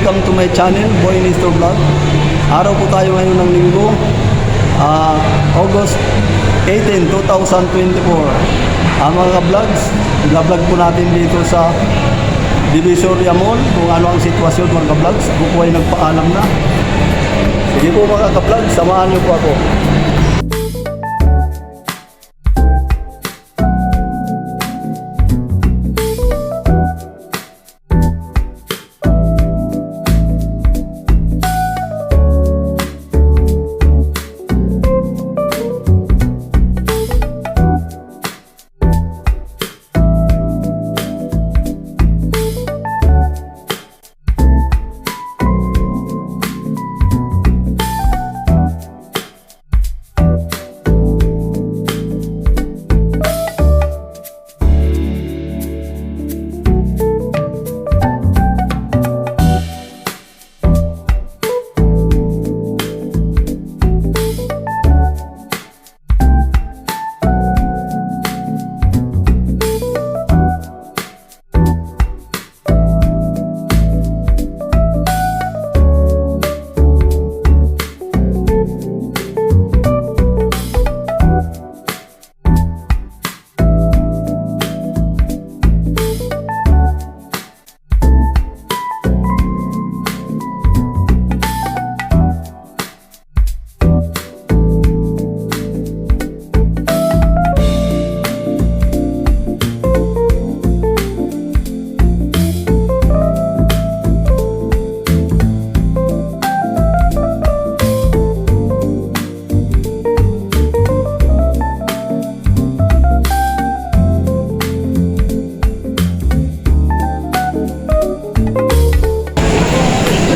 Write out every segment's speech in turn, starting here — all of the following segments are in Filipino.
welcome to my channel, Boy Nestor Vlog. Araw po tayo ngayon ng linggo, August 18, 2024. Mga ka-vlogs, i-vlog po natin dito sa Divisoria Mall kung ano ang sitwasyon mga ka-vlogs. Ako po ay nagpaalam na. Sige po mga ka-vlogs, samahan niyo po ako.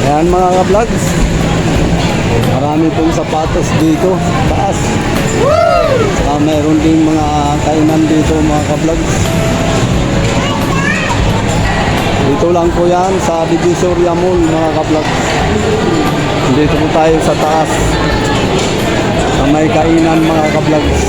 Ayan mga ka-vlogs, marami pong sapatos dito taas. Mayroon din mga kainan dito mga ka-vlogs. Dito lang po yan sa Divisoria Mall mga ka-vlogs. Dito po tayo sa taas sa may kainan mga ka-vlogs.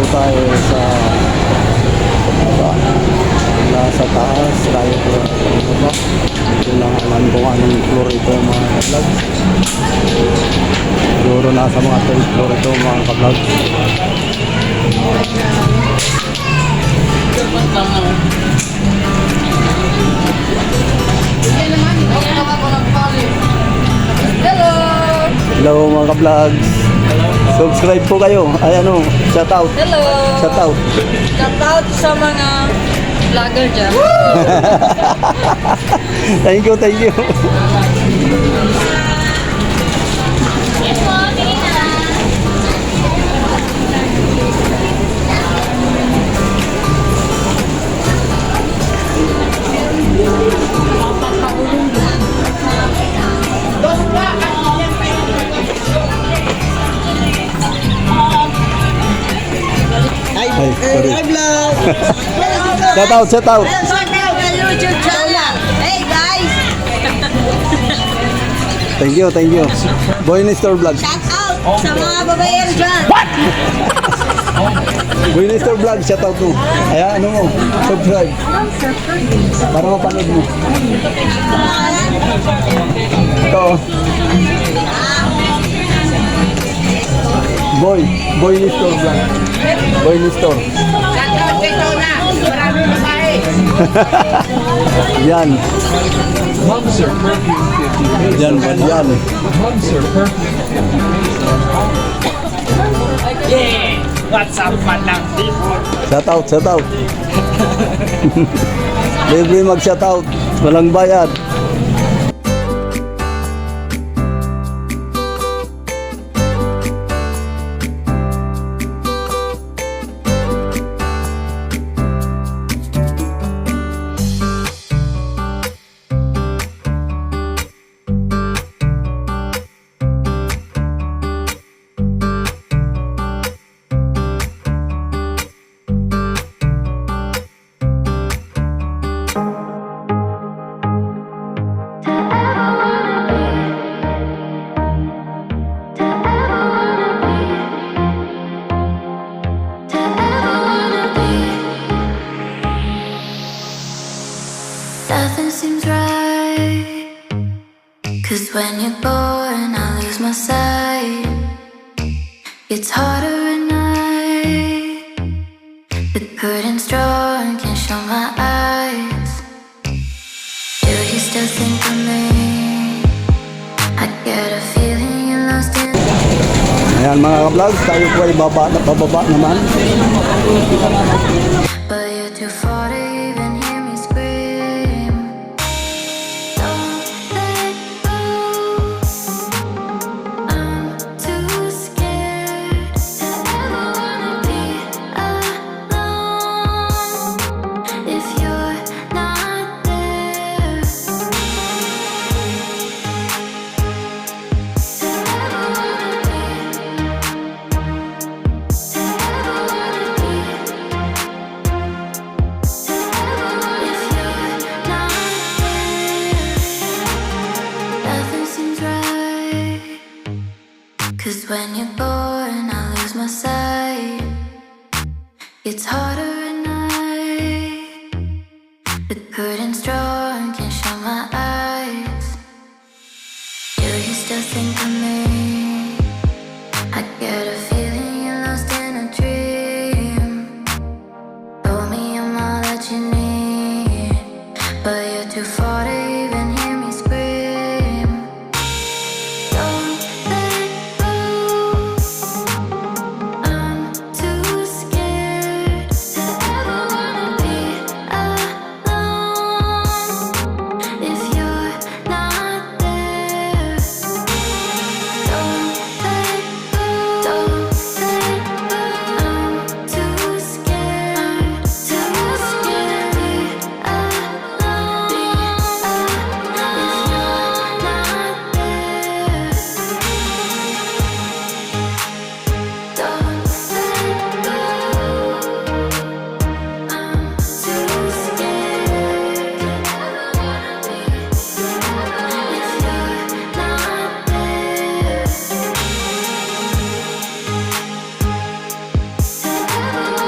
Tayo sa taas tayo po ito lang alam kung anong floor ito mga ka-vlogs. Siguro nasa mga 3rd floor ito mga ka-vlogs. Hello mga ka-vlogs, subscribe po kayo. Ay ano, shout out. Hello. Shout out. Shout out sa mga vlogger dyan. Thank you, thank you. Ay, sorry. Shout out, shout out. Shout out sa YouTube channel. Hey guys. Thank you, thank you. Boy Nestor Vlog. Shout out sa mga babayan dyan. Boy Nestor Vlog, shout out mo. Ayan, ano mo? Subscribe. Para mapanood mo. Ito. Boy Nestor Vlog. Boy Nestor. Shout out Yan. Moms are perfume 50. Yan, yan. Moms are perfume 50. Yeah! What's up, madlang people? Shout out, shout out. Libre mag-shout out. Walang bayad. Nothing seems right. 'Cause when you're born, I lose my sight. It's harder at night. The curtain's drawn, can't show my eyes. Do you still think of me? I get a feeling you're lost in. Ayan mga ka-vlog, tayo po ay bababa naman. But you're too far to even hear me scream. Don't let go. I'm too scared to ever wanna be alone. If you're not there, to ever wanna be, to ever wanna be. If you're not there, nothing seems right. 'Cause when you're born, I lose my sight. It's harder at night. The curtain's drawn, can't show my eyes. Do you still think of me? I get a feeling you're lost in a dream. Told me I'm all that you need, but you're too far to even hear me scream. Don't let go. I'm too scared to ever wanna be alone. If you're not there, don't let go. Don't let go. I'm too scared to be alone. If you're not there, don't let go. I'm too scared to ever wanna be. If you're not there, to ever wanna be, to ever wanna be.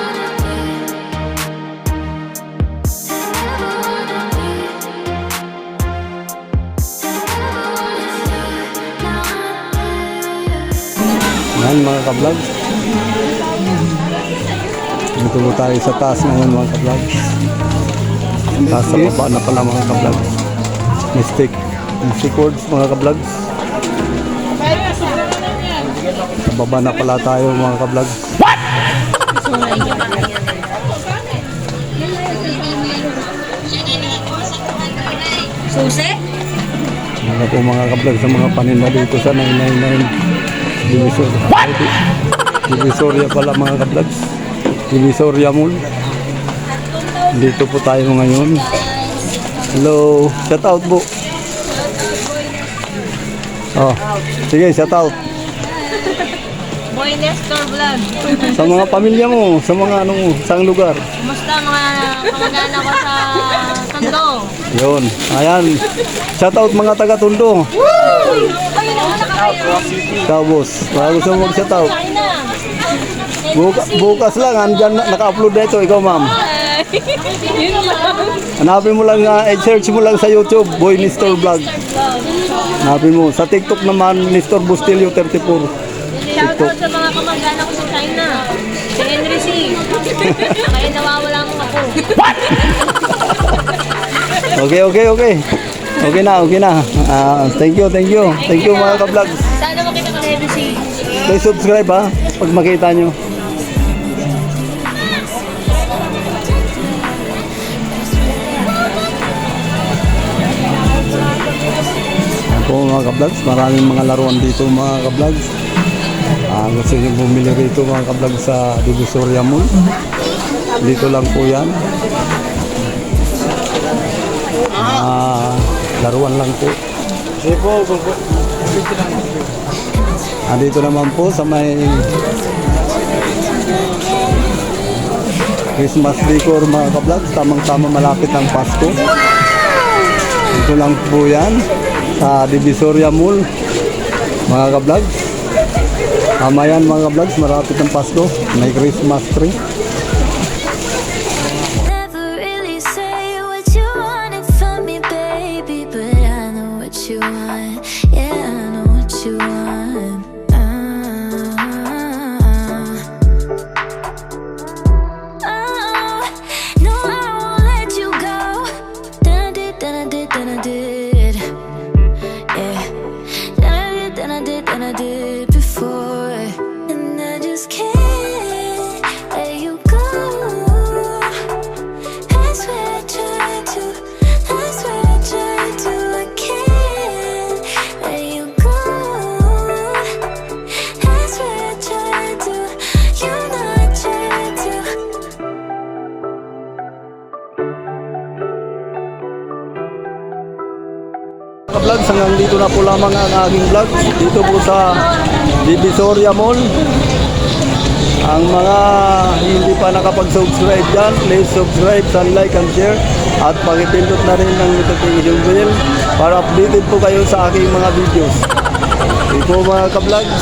Yan mga ka-vlog. Dito po tayo sa taas ngayon mga ka-vlog. Taas sa baba na pala mga ka-vlog. Mistake chords mga ka-vlog. Sa baba na pala tayo mga ka-vlog. Susi? Mga po mga ka-vlog sa mga paninda dito sa 999 Divisoria pala mga ka-vlogs. Divisoria Mall. Dito po tayo ngayon. Hello, shout out po. Oh, sige, shout out. Boy Nestor Vlog. Sa mga pamilya mo, sa mga ano mo, saang lugar. Kumusta mga kamag-anak ko sa Tondo? Yun, ayan. Shout out mga taga-Tondo. Ayun naman na kayo. Ikaw boss, bago sa mag shout out. Kain na. Bukas lang, andyan, naka-upload na ito, ikaw ma'am. Yun lang. Hanapin mo lang, search mo lang sa YouTube, Boy Nestor Vlog. Hanapin mo. Sa TikTok naman, Nestor Bustilio 34. Shoutout sa mga kamag-anak ko sa China. Si Henry C. Kaya nawawala Okay. Okay na. Thank you mga ka-vlogs. Sana makita ko na si... Please subscribe ha, pag makita nyo. Yan po mga ka-vlogs, maraming mga laruan dito mga ka-vlogs. Gusto nyo bumili rito mga ka-vlogs sa Divisoria Mall. Dito lang po yan. Laruan lang po. Dito naman po sa may Christmas decor mga ka-vlogs. Tamang-tama malapit ang Pasko. Dito lang po yan sa Divisoria Mall mga ka-vlogs. Tama yan mga ka-vlogs, malapit ang Pasko. May Christmas tree. Never really say what you wanted from me, baby, but I know what you want. Yeah, I know what you want. Oh, no, I won't let you go. Then I did. Yeah, then I did before, and I just can't let you go. I swear I tried to, I can't let you go. I swear I tried to, you know I tried to. Ka-vlogs, hanggang dito na po lamang ang aking vlog dito po sa Divisoria Mall. Ang mga hindi pa nakapag-subscribe dyan, please subscribe, like and share, at pakipindot na rin ng notification bell para updated po kayo sa aking mga videos. Ito mga ka-vlogs,